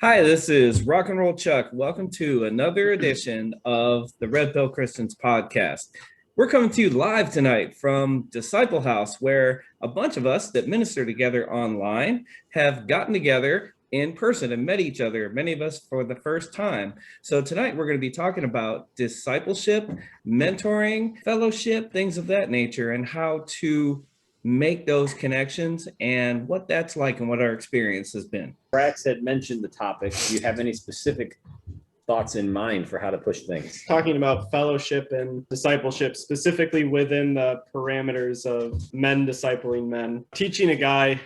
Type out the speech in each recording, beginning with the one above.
Hi, this is Rock and Roll Chuck. Welcome to another edition of the Red Pill Christians podcast. We're coming to you live tonight from Disciple House, where a bunch of us that minister together online have gotten together in person and met each other, many of us for the first time. So tonight we're going to be talking about discipleship, mentoring, fellowship, things of that nature, and how to make those connections and what that's like and what our experience has been. Brax had mentioned the topic. Do you have any specific thoughts in mind for how to push things? Talking about fellowship and discipleship, specifically within the parameters of men discipling men. Teaching a guy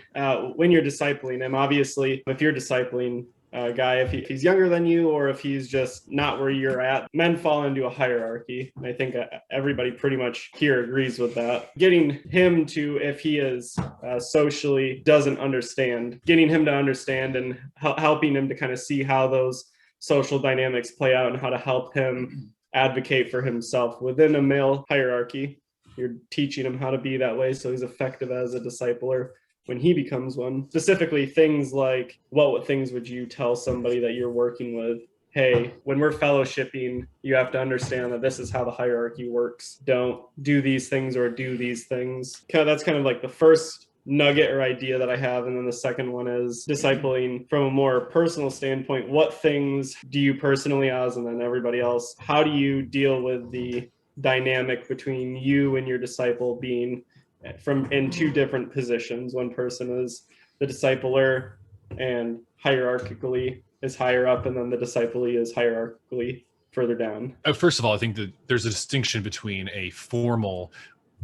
when you're discipling him, obviously, if you're discipling a guy, if he's younger than you or if he's just not where you're at, men fall into a hierarchy. And I think everybody pretty much here agrees with that. Getting him to, if he is socially doesn't understand, getting him to understand and helping him to kind of see how those social dynamics play out and how to help him advocate for himself within a male hierarchy. You're teaching him how to be that way so he's effective as a discipler when he becomes one. Specifically, things like, what things would you tell somebody that you're working with? Hey, when we're fellowshipping, you have to understand that this is how the hierarchy works. Don't do these things or do these things. That's kind of like the first nugget or idea that I have. And then the second one is discipling from a more personal standpoint. What things do you personally, as and then everybody else, how do you deal with the dynamic between you and your disciple being in two different positions? One person is the discipler and hierarchically is higher up, and then the disciplee is hierarchically further down. First of all, I think that there's a distinction between a formal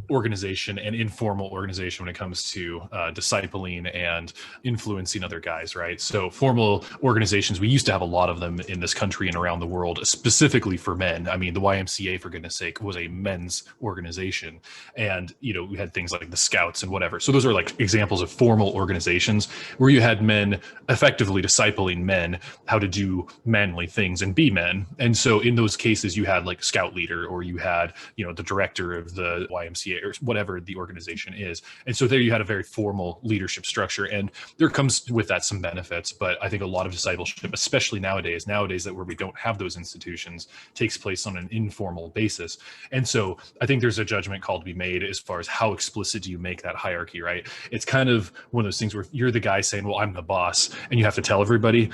organization and informal organization when it comes to discipling and influencing other guys, right? So formal organizations, we used to have a lot of them in this country and around the world, specifically for men. I mean, the YMCA, for goodness sake, was a men's organization. And, we had things like the Scouts and whatever. So those are like examples of formal organizations where you had men effectively discipling men how to do manly things and be men. And so in those cases, you had like scout leader, or you had, the director of the YMCA, or whatever the organization is. And so there you had a very formal leadership structure, and there comes with that some benefits. But I think a lot of discipleship, especially nowadays that where we don't have those institutions, takes place on an informal basis. And so I think there's a judgment call to be made as far as how explicit do you make that hierarchy, right? It's kind of one of those things where you're the guy saying, well, I'm the boss, and you have to tell everybody.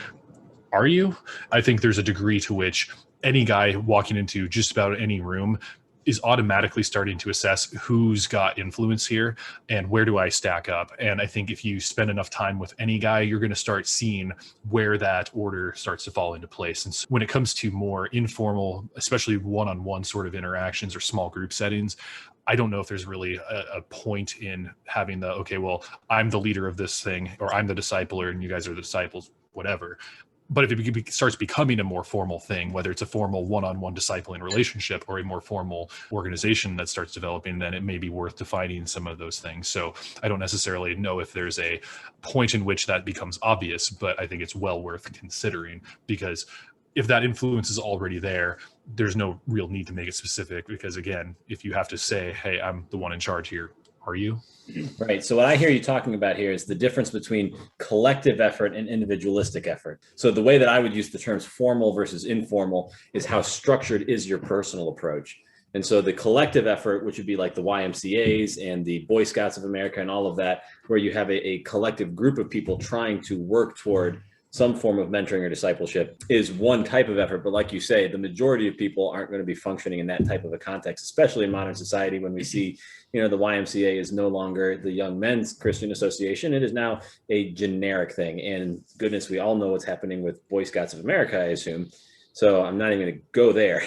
Are you? I think there's a degree to which any guy walking into just about any room is automatically starting to assess who's got influence here and where do I stack up. And I think if you spend enough time with any guy, you're going to start seeing where that order starts to fall into place. And so when it comes to more informal, especially one-on-one sort of interactions or small group settings, I don't know if there's really a point in having okay, well, I'm the leader of this thing, or I'm the discipler and you guys are the disciples, whatever. But if it starts becoming a more formal thing, whether it's a formal one-on-one discipling relationship or a more formal organization that starts developing, then it may be worth defining some of those things. So I don't necessarily know if there's a point in which that becomes obvious, but I think it's well worth considering, because if that influence is already there, there's no real need to make it specific, because again, if you have to say, hey, I'm the one in charge here, are you? Right. So what I hear you talking about here is the difference between collective effort and individualistic effort. So the way that I would use the terms formal versus informal is how structured is your personal approach. And so the collective effort, which would be like the YMCAs and the Boy Scouts of America and all of that, where you have a collective group of people trying to work toward some form of mentoring or discipleship, is one type of effort. But like you say, the majority of people aren't going to be functioning in that type of a context, especially in modern society when we see, the YMCA is no longer the Young Men's Christian Association. It is now a generic thing. And goodness, we all know what's happening with Boy Scouts of America, I assume. So I'm not even going to go there.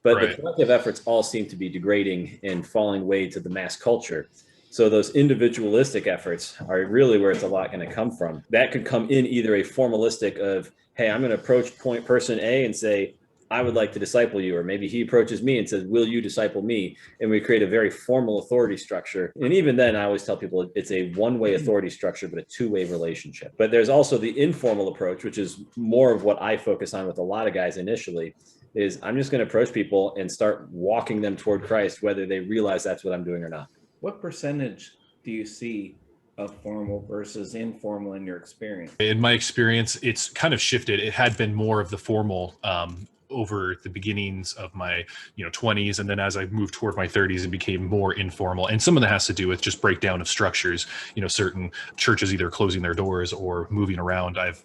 But right. The collective efforts all seem to be degrading and falling way to the mass culture. So those individualistic efforts are really where it's a lot going to come from. That could come in either a formalistic of, hey, I'm going to approach person A and say, I would like to disciple you. Or maybe he approaches me and says, will you disciple me? And we create a very formal authority structure. And even then, I always tell people it's a one-way authority structure, but a two-way relationship. But there's also the informal approach, which is more of what I focus on with a lot of guys initially, is I'm just going to approach people and start walking them toward Christ, whether they realize that's what I'm doing or not. What percentage do you see of formal versus informal in your experience? In my experience, it's kind of shifted. It had been more of the formal over the beginnings of my 20s, and then as I moved toward my 30s, it became more informal. And some of that has to do with just breakdown of structures. Certain churches either closing their doors or moving around. I've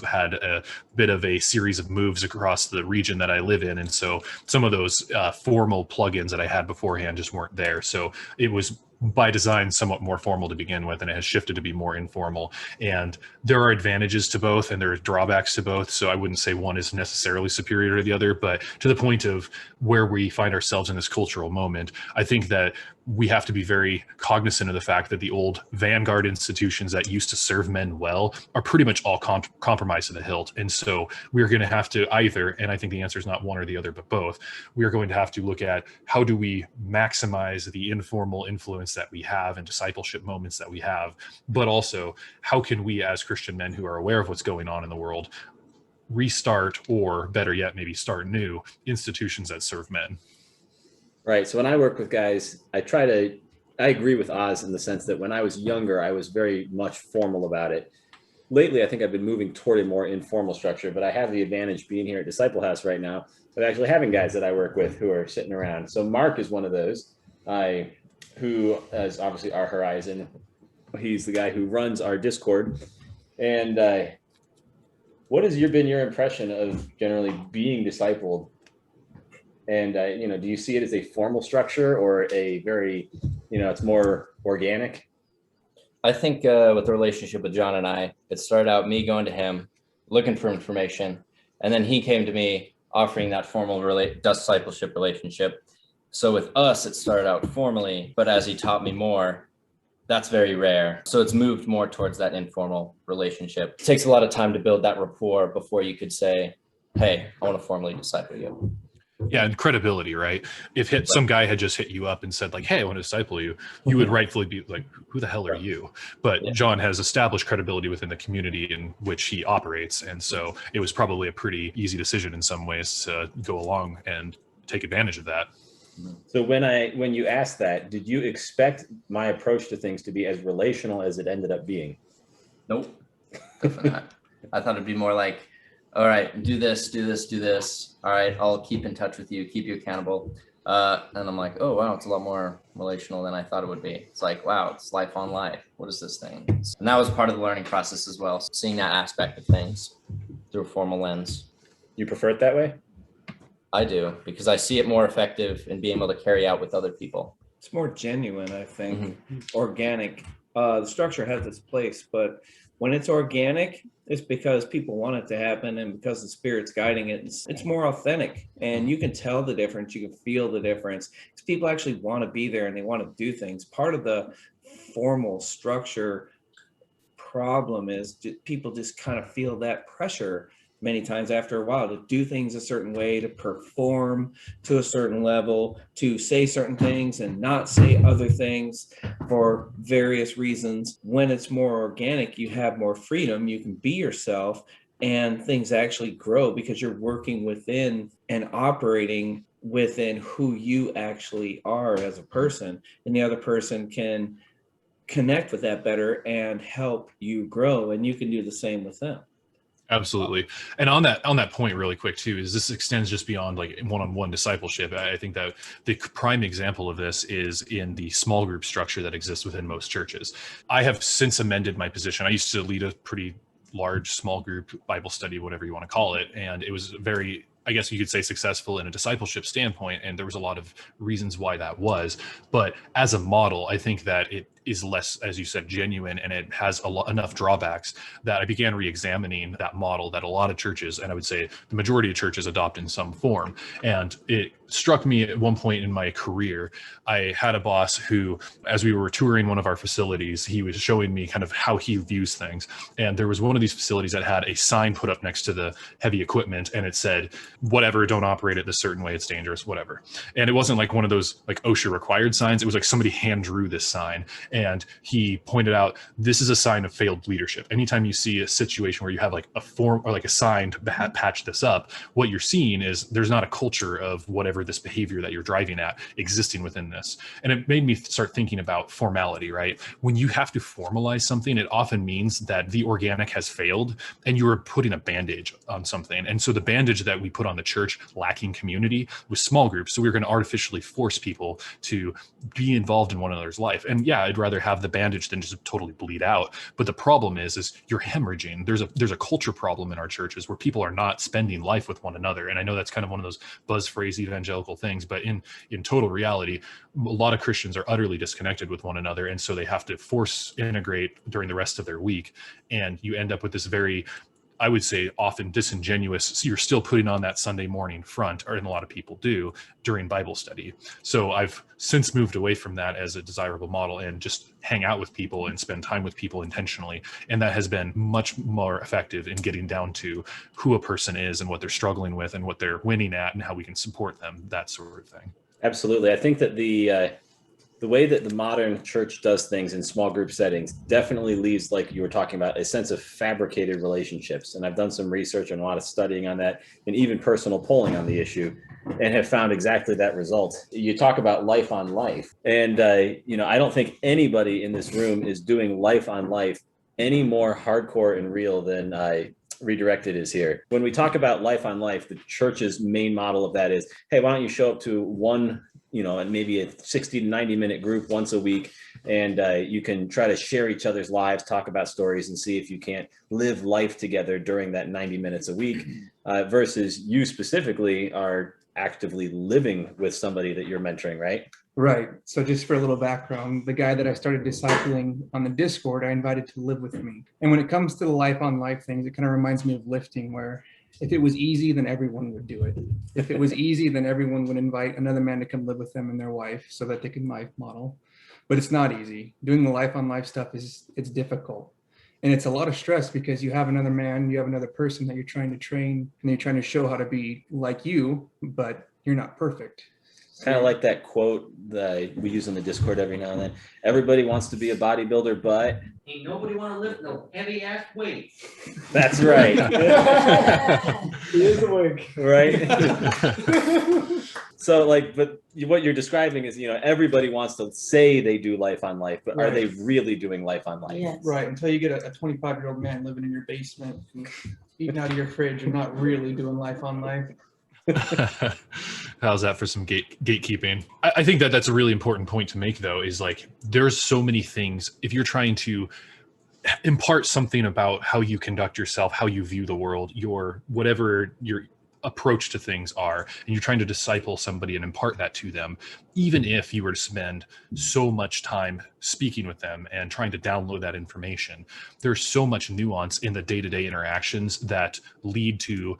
had a bit of a series of moves across the region that I live in, and so some of those formal plugins that I had beforehand just weren't there. So it was by design somewhat more formal to begin with, and it has shifted to be more informal. And there are advantages to both and there are drawbacks to both, so I wouldn't say one is necessarily superior to the other. But to the point of where we find ourselves in this cultural moment, I think that we have to be very cognizant of the fact that the old vanguard institutions that used to serve men well are pretty much all compromised to the hilt. And so we're going to have to either, and I think the answer is not one or the other, but both, we are going to have to look at how do we maximize the informal influence that we have and discipleship moments that we have, but also how can we as Christian men who are aware of what's going on in the world restart, or better yet, maybe start new institutions that serve men. Right. So when I work with guys, I agree with Oz in the sense that when I was younger, I was very much formal about it. Lately, I think I've been moving toward a more informal structure, but I have the advantage being here at Disciple House right now of actually having guys that I work with who are sitting around. So Mark is one of those, who is obviously our Horizon. He's the guy who runs our Discord. And what has been your impression of generally being discipled? And, do you see it as a formal structure or a very, it's more organic? I think with the relationship with John and I, it started out me going to him, looking for information. And then he came to me offering that formal discipleship relationship. So with us, it started out formally, but as he taught me more, that's very rare. So it's moved more towards that informal relationship. It takes a lot of time to build that rapport before you could say, hey, I want to formally disciple you. Yeah, and credibility, right? If some guy had just hit you up and said like, hey, I want to disciple you, you would rightfully be like, who the hell are you? But John has established credibility within the community in which he operates. And so it was probably a pretty easy decision in some ways to go along and take advantage of that. So when you asked that, did you expect my approach to things to be as relational as it ended up being? Nope. I thought it'd be more like, all right, do this, do this, do this. All right, I'll keep in touch with you, keep you accountable. And I'm like, oh, wow, it's a lot more relational than I thought it would be. It's like, wow, it's life on life. What is this thing? And that was part of the learning process as well, seeing that aspect of things through a formal lens. You prefer it that way? I do, because I see it more effective in being able to carry out with other people. It's more genuine, I think, organic. The structure has its place, but when it's organic, it's because people want it to happen and because the Spirit's guiding it. It's more authentic, and you can tell the difference. You can feel the difference because people actually want to be there and they want to do things. Part of the formal structure problem is people just kind of feel that pressure many times after a while to do things a certain way, to perform to a certain level, to say certain things and not say other things for various reasons. When it's more organic, you have more freedom, you can be yourself, and things actually grow because you're working within and operating within who you actually are as a person, and the other person can connect with that better and help you grow, and you can do the same with them. Absolutely. And on that point really quick too, is this extends just beyond like one-on-one discipleship. I think that the prime example of this is in the small group structure that exists within most churches. I have since amended my position. I used to lead a pretty large small group Bible study, whatever you want to call it. And it was very, I guess you could say, successful in a discipleship standpoint. And there was a lot of reasons why that was. But as a model, I think that it is less, as you said, genuine, and it has enough drawbacks that I began re-examining that model that a lot of churches, and I would say the majority of churches, adopt in some form. And it struck me at one point in my career, I had a boss who, as we were touring one of our facilities, he was showing me kind of how he views things. And there was one of these facilities that had a sign put up next to the heavy equipment, and it said, whatever, don't operate it this certain way, it's dangerous, whatever. And it wasn't like one of those like OSHA required signs. It was like somebody hand drew this sign. And he pointed out, this is a sign of failed leadership. Anytime you see a situation where you have like a form or like a sign to patch this up, what you're seeing is there's not a culture of whatever this behavior that you're driving at existing within this. And it made me start thinking about formality, right? When you have to formalize something, it often means that the organic has failed and you are putting a bandage on something. And so the bandage that we put on the church, lacking community, was small groups. So we were going to artificially force people to be involved in one another's life. And yeah, I'd rather have the bandage than just totally bleed out. But the problem is you're hemorrhaging. There's a culture problem in our churches where people are not spending life with one another. And I know that's kind of one of those buzz phrase evangelical things, but in total reality, a lot of Christians are utterly disconnected with one another. And so they have to force integrate during the rest of their week. And you end up with this very, I would say, often disingenuous. So you're still putting on that Sunday morning front, or a lot of people do during Bible study. So I've since moved away from that as a desirable model and just hang out with people and spend time with people intentionally. And that has been much more effective in getting down to who a person is and what they're struggling with and what they're winning at and how we can support them, that sort of thing. Absolutely. I think that the way that the modern church does things in small group settings definitely leaves, like you were talking about, a sense of fabricated relationships. And I've done some research and a lot of studying on that, and even personal polling on the issue, and have found exactly that result. You talk about life on life. And, I don't think anybody in this room is doing life on life any more hardcore and real than Redirected is here. When we talk about life on life, the church's main model of that is, hey, why don't you show up to one, and maybe a 60 to 90 minute group once a week, and you can try to share each other's lives, talk about stories, and see if you can't live life together during that 90 minutes a week, versus you specifically are actively living with somebody that you're mentoring, right? Right. So just for a little background, the guy that I started discipling on the Discord, I invited to live with me. And when it comes to the life on life things, it kind of reminds me of lifting, where if it was easy, then everyone would do it. If it was easy, then everyone would invite another man to come live with them and their wife so that they can life model. But it's not easy. Doing the life on life stuff it's difficult. And it's a lot of stress because you have another man, you have another person that you're trying to train, and you're trying to show how to be like you, but you're not perfect. Kind of like that quote that we use in the Discord every now and then. Everybody wants to be a bodybuilder, but ain't nobody want to lift no heavy ass weights. That's right. He is awake. Right. So but what you're describing is, everybody wants to say they do life on life, but Right. Are they really doing life on life? Yes. Right, until you get a 25-year-old man living in your basement and eating out of your fridge and not really doing life on life. How's that for some gatekeeping? I think that's a really important point to make, though, is there's so many things. If you're trying to impart something about how you conduct yourself, how you view the world, whatever your approach to things are, and you're trying to disciple somebody and impart that to them, even if you were to spend so much time speaking with them and trying to download that information, there's so much nuance in the day-to-day interactions that lead to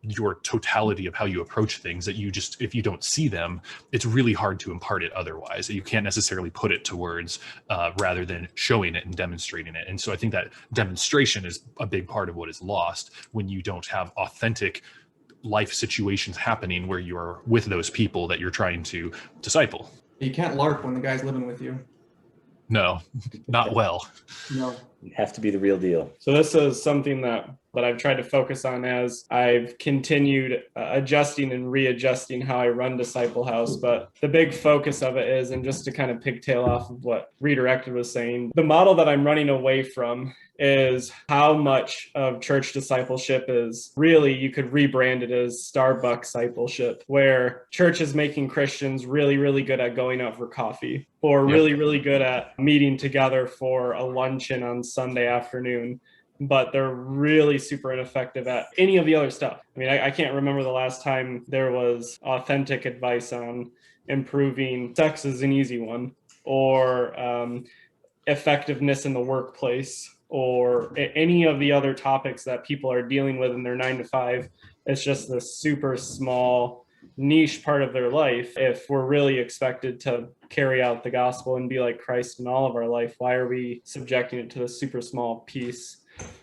your totality of how you approach things that if you don't see them, it's really hard to impart it otherwise. You can't necessarily put it to words rather than showing it and demonstrating it. And so I think that demonstration is a big part of what is lost when you don't have authentic life situations happening where you're with those people that you're trying to disciple. You can't LARP when the guy's living with you. No, not well. No. You have to be the real deal. So this is something that I've tried to focus on as I've continued adjusting and readjusting how I run Disciple House. But the big focus of it is, and just to kind of pigtail off of what Redirected was saying, the model that I'm running away from is how much of church discipleship is really, you could rebrand it as Starbucks discipleship, where church is making Christians really, really good at going out for coffee, or really, really good at meeting together for a luncheon on Sunday afternoon, but they're really super ineffective at any of the other stuff. I mean, I can't remember the last time there was authentic advice on improving sex is an easy one, or effectiveness in the workplace, or any of the other topics that people are dealing with in their 9 to 5. It's just this super small niche part of their life. If we're really expected to carry out the gospel and be like Christ in all of our life, why are we subjecting it to this super small piece?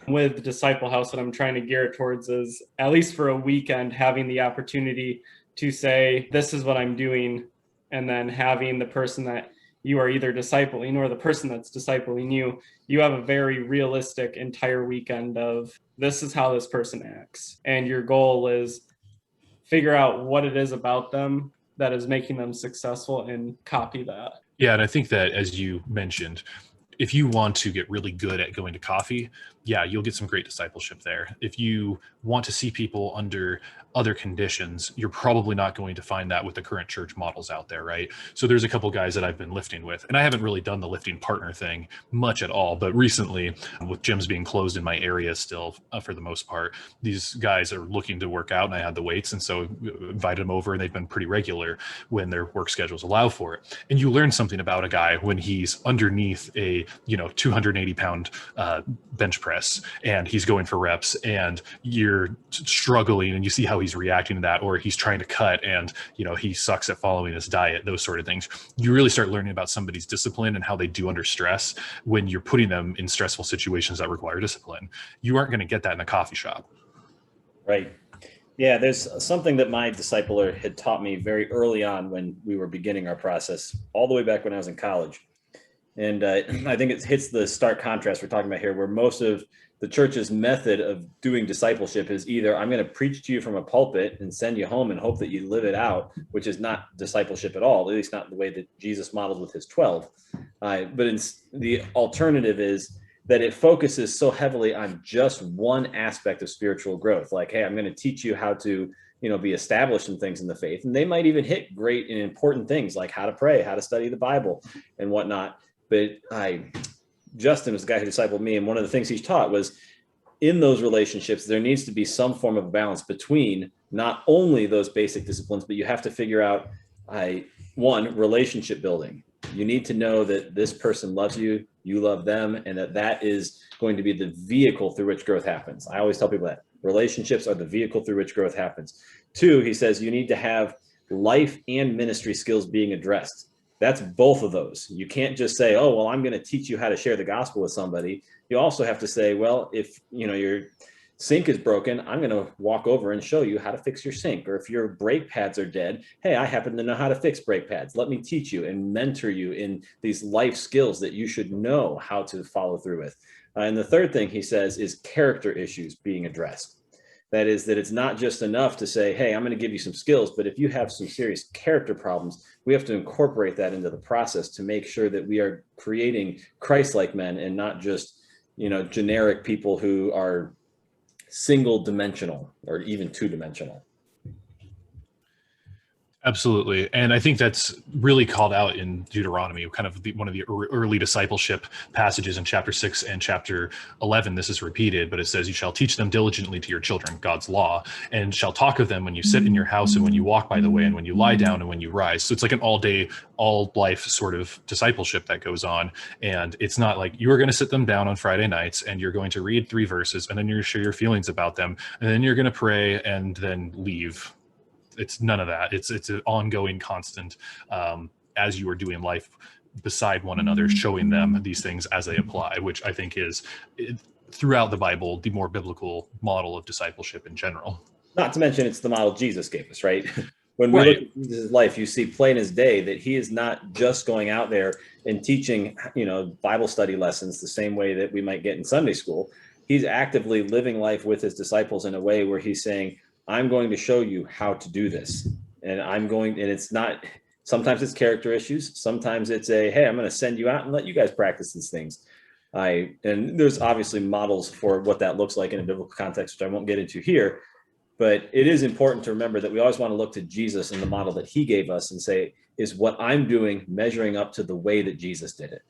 With the Disciple House, that I'm trying to gear it towards is, at least for a weekend, having the opportunity to say, this is what I'm doing, and then having the person that you are either discipling or the person that's discipling you, you have a very realistic entire weekend of this is how this person acts. And your goal is figure out what it is about them that is making them successful and copy that. Yeah, and I think that, as you mentioned, if you want to get really good at going to coffee, yeah, you'll get some great discipleship there. If you want to see people under other conditions, you're probably not going to find that with the current church models out there, right? So there's a couple guys that I've been lifting with, and I haven't really done the lifting partner thing much at all, but recently, with gyms being closed in my area still, for the most part, these guys are looking to work out, and I had the weights, and so invited them over, and they've been pretty regular when their work schedules allow for it. And you learn something about a guy when he's underneath a 280 pound bench press and he's going for reps, and you're struggling, and you see how he's reacting to that, or he's trying to cut and he sucks at following his diet, those sort of things. You really start learning about somebody's discipline and how they do under stress when you're putting them in stressful situations that require discipline. You aren't going to get that in a coffee shop. Right. Yeah, there's something that my discipler had taught me very early on when we were beginning our process, all the way back when I was in college. And I think it hits the stark contrast we're talking about here, where most of the church's method of doing discipleship is either I'm going to preach to you from a pulpit and send you home and hope that you live it out, which is not discipleship at all, at least not the way that Jesus modeled with his 12. But the alternative is that it focuses so heavily on just one aspect of spiritual growth. Like, hey, I'm going to teach you how to be established in things in the faith. And they might even hit great and important things like how to pray, how to study the Bible and whatnot. But Justin was the guy who discipled me, and one of the things he's taught was in those relationships, there needs to be some form of balance between not only those basic disciplines, but you have to figure out, one, relationship building. You need to know that this person loves you, you love them, and that is going to be the vehicle through which growth happens. I always tell people that relationships are the vehicle through which growth happens. Two, he says you need to have life and ministry skills being addressed. That's both of those. You can't just say, oh, well, I'm going to teach you how to share the gospel with somebody. You also have to say, well, if your sink is broken, I'm going to walk over and show you how to fix your sink. Or if your brake pads are dead, hey, I happen to know how to fix brake pads. Let me teach you and mentor you in these life skills that you should know how to follow through with. And the third thing he says is character issues being addressed. That is, that it's not just enough to say, hey, I'm going to give you some skills, but if you have some serious character problems, we have to incorporate that into the process to make sure that we are creating Christ-like men and not just, generic people who are single dimensional or even two dimensional. Absolutely. And I think that's really called out in Deuteronomy, kind of one of the early discipleship passages in chapter 6 and chapter 11. This is repeated, but it says, you shall teach them diligently to your children, God's law, and shall talk of them when you sit in your house and when you walk by the way and when you lie down and when you rise. So it's like an all day, all life sort of discipleship that goes on. And it's not like you are going to sit them down on Friday nights and you're going to read 3 verses and then you're going to share your feelings about them. And then you're going to pray and then leave. It's none of that. It's an ongoing, constant, as you are doing life beside one another, showing them these things as they apply, which I think is throughout the Bible, the more biblical model of discipleship in general. Not to mention it's the model Jesus gave us, right? When we look at Jesus' life, you see plain as day that he is not just going out there and teaching, Bible study lessons the same way that we might get in Sunday school. He's actively living life with his disciples in a way where he's saying, I'm going to show you how to do this. And it's not, sometimes it's character issues. Sometimes it's hey, I'm going to send you out and let you guys practice these things. And there's obviously models for what that looks like in a biblical context, which I won't get into here. But it is important to remember that we always want to look to Jesus and the model that he gave us and say, is what I'm doing measuring up to the way that Jesus did it?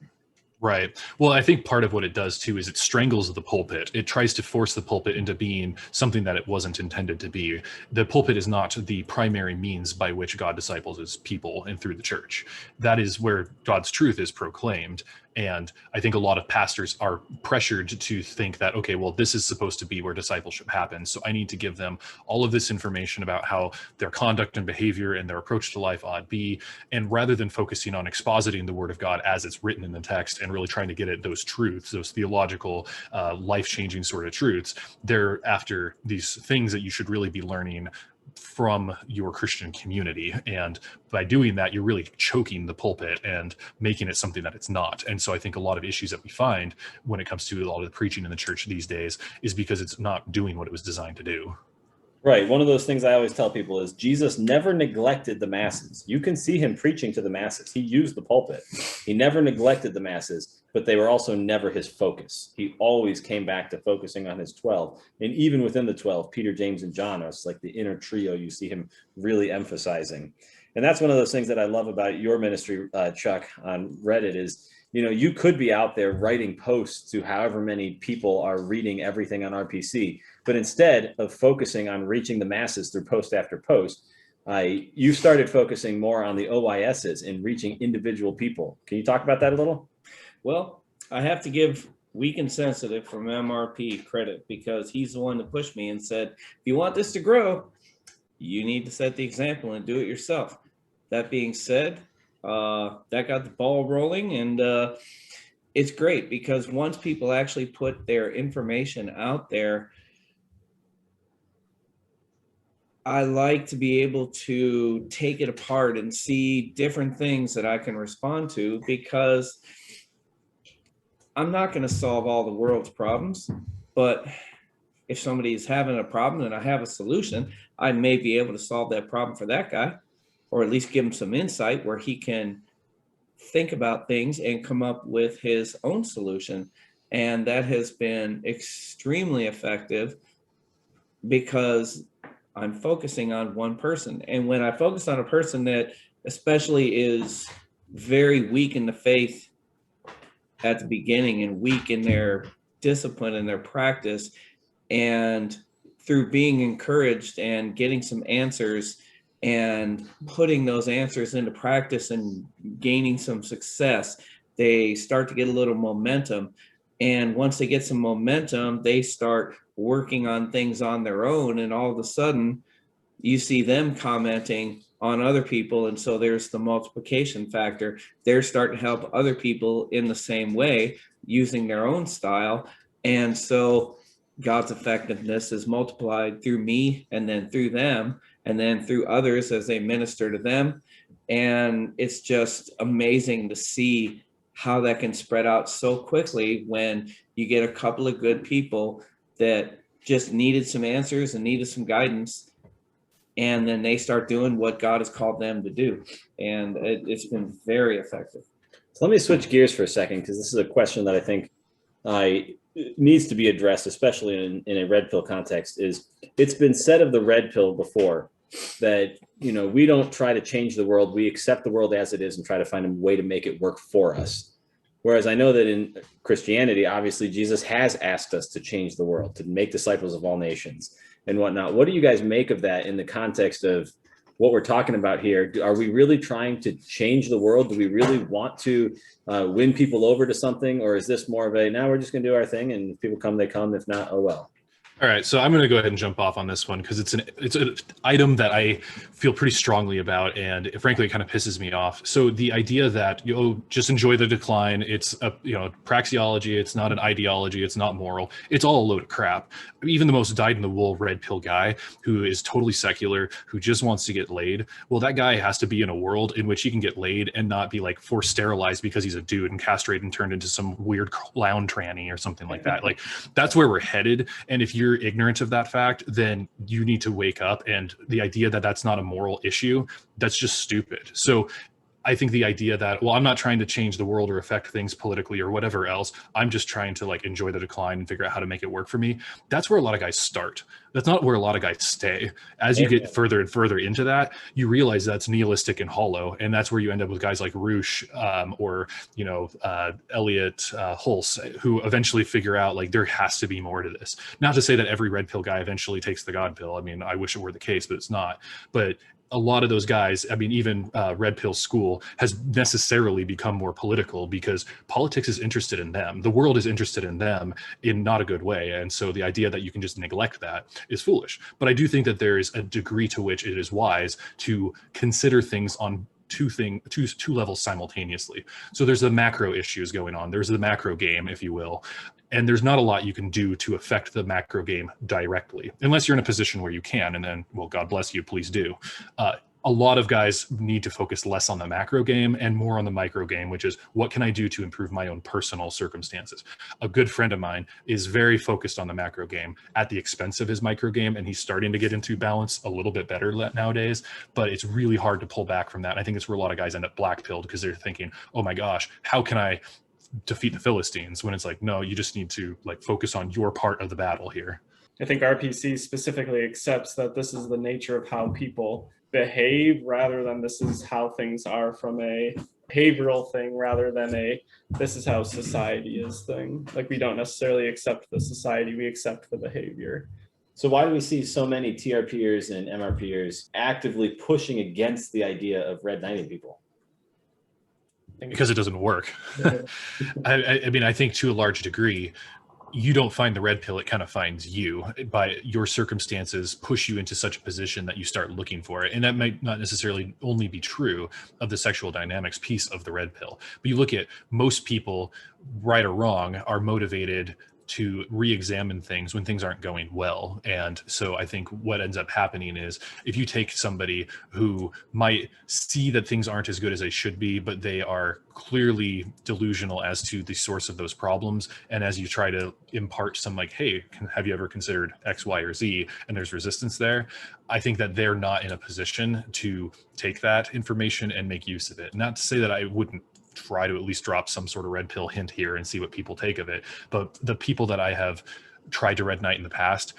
Right. Well, I think part of what it does too is it strangles the pulpit. It tries to force the pulpit into being something that it wasn't intended to be. The pulpit is not the primary means by which God disciples his people and through the church. That is where God's truth is proclaimed. And I think a lot of pastors are pressured to think that, okay, well, this is supposed to be where discipleship happens. So I need to give them all of this information about how their conduct and behavior and their approach to life ought be. And rather than focusing on expositing the word of God as it's written in the text and really trying to get at those truths, those theological, life-changing sort of truths, they're after these things that you should really be learning from your Christian community. And by doing that, you're really choking the pulpit and making it something that it's not. And so I think a lot of issues that we find when it comes to a lot of the preaching in the church these days is because it's not doing what it was designed to do. Right. One of those things I always tell people is Jesus never neglected the masses. You can see him preaching to the masses. He used the pulpit. He never neglected the masses, but they were also never his focus. He always came back to focusing on his 12. And even within the 12, Peter, James, and John, it's like the inner trio you see him really emphasizing. And that's one of those things that I love about your ministry, Chuck, on Reddit is, you could be out there writing posts to however many people are reading everything on RPC. But instead of focusing on reaching the masses through post after post, you started focusing more on the OYSs and reaching individual people. Can you talk about that a little? Well, I have to give Weak and Sensitive from MRP credit, because he's the one that pushed me and said, if you want this to grow, you need to set the example and do it yourself. That being said, that got the ball rolling, and it's great because once people actually put their information out there, I like to be able to take it apart and see different things that I can respond to, because I'm not going to solve all the world's problems, but if somebody is having a problem and I have a solution, I may be able to solve that problem for that guy, or at least give him some insight where he can think about things and come up with his own solution. And that has been extremely effective because I'm focusing on one person. And when I focus on a person that especially is very weak in the faith at the beginning and weak in their discipline and their practice, and through being encouraged and getting some answers and putting those answers into practice and gaining some success, they start to get a little momentum. And once they get some momentum, they start working on things on their own. And all of a sudden, you see them commenting on other people. And so there's the multiplication factor. They're starting to help other people in the same way using their own style. And so God's effectiveness is multiplied through me and then through them and then through others as they minister to them. And it's just amazing to see how that can spread out so quickly when you get a couple of good people that just needed some answers and needed some guidance, and then they start doing what God has called them to do. And it's been very effective. So let me switch gears for a second, because this is a question that I think needs to be addressed, especially in a red pill context. Is it's been said of the red pill before that, we don't try to change the world. We accept the world as it is and try to find a way to make it work for us. Whereas I know that in Christianity, obviously, Jesus has asked us to change the world, to make disciples of all nations and whatnot. What do you guys make of that in the context of what we're talking about here? Are we really trying to change the world? Do we really want to win people over to something? Or is this more of a, now we're just going to do our thing, and if people come, they come. If not, oh well. All right, so I'm going to go ahead and jump off on this one because it's an item that I feel pretty strongly about, and frankly, it kind of pisses me off. So the idea that just enjoy the decline, it's a praxeology, it's not an ideology, it's not moral, it's all a load of crap. Even the most dyed-in-the-wool red pill guy who is totally secular, who just wants to get laid, well, that guy has to be in a world in which he can get laid and not be like forced sterilized because he's a dude and castrated and turned into some weird clown tranny or something like that. Like, that's where we're headed. And if you're ignorant of that fact, then you need to wake up. And the idea that that's not a moral issue, that's just stupid. So I think the idea that, well, I'm not trying to change the world or affect things politically or whatever else, I'm just trying to like enjoy the decline and figure out how to make it work for me. That's where a lot of guys start. That's not where a lot of guys stay. As you get further and further into that, you realize that's nihilistic and hollow. And that's where you end up with guys like Roosh or Elliot Hulse, who eventually figure out like there has to be more to this. Not to say that every red pill guy eventually takes the God pill. I mean, I wish it were the case, but it's not. But a lot of those guys, I mean, even Red Pill School has necessarily become more political because politics is interested in them. The world is interested in them in not a good way. And so the idea that you can just neglect that is foolish. But I do think that there is a degree to which it is wise to consider things on two levels simultaneously. So there's the macro issues going on. There's the macro game, if you will. And there's not a lot you can do to affect the macro game directly, unless you're in a position where you can, and then, well, God bless you, please do. A lot of guys need to focus less on the macro game and more on the micro game, which is what can I do to improve my own personal circumstances? A good friend of mine is very focused on the macro game at the expense of his micro game, and he's starting to get into balance a little bit better nowadays, but it's really hard to pull back from that. I think it's where a lot of guys end up black-pilled because they're thinking, oh my gosh, how can I defeat the Philistines? When it's like, no, you just need to like focus on your part of the battle here. I think RPC specifically accepts that this is the nature of how people behave rather than this is how things are from a behavioral thing rather than a this is how society is thing. Like we don't necessarily accept the society, we accept the behavior. So why do we see so many TRPers and MRPers actively pushing against the idea of red knighting people? Because it doesn't work. I mean, I think to a large degree, you don't find the red pill, it kind of finds you. By your circumstances push you into such a position that you start looking for it. And that might not necessarily only be true of the sexual dynamics piece of the red pill, but you look at most people, right or wrong, are motivated to re-examine things when things aren't going well. And so I think what ends up happening is if you take somebody who might see that things aren't as good as they should be, but they are clearly delusional as to the source of those problems, and as you try to impart some like, hey, have you ever considered X, Y, or Z, and there's resistance there, I think that they're not in a position to take that information and make use of it. Not to say that I wouldn't try to at least drop some sort of red pill hint here and see what people take of it. But the people that I have tried to red knight in the past,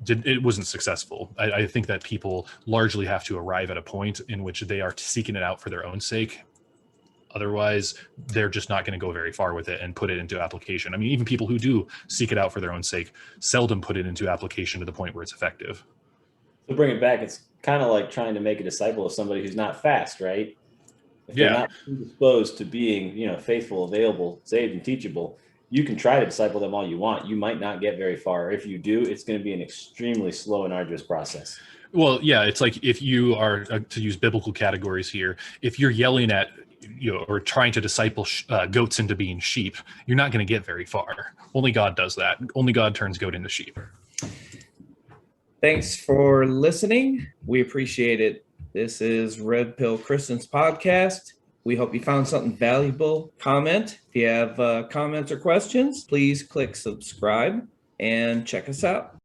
it wasn't successful. I think that people largely have to arrive at a point in which they are seeking it out for their own sake. Otherwise, they're just not going to go very far with it and put it into application. I mean, even people who do seek it out for their own sake seldom put it into application to the point where it's effective. To bring it back, it's kind of like trying to make a disciple of somebody who's not fast, right? If they're not predisposed to being, faithful, available, saved, and teachable, you can try to disciple them all you want. You might not get very far. If you do, it's going to be an extremely slow and arduous process. Well, yeah, it's like if you are, to use biblical categories here, if you're yelling at, or trying to disciple goats into being sheep, you're not going to get very far. Only God does that. Only God turns goat into sheep. Thanks for listening. We appreciate it. This is Red Pill Christians Podcast. We hope you found something valuable. Comment. If you have comments or questions, please click subscribe and check us out.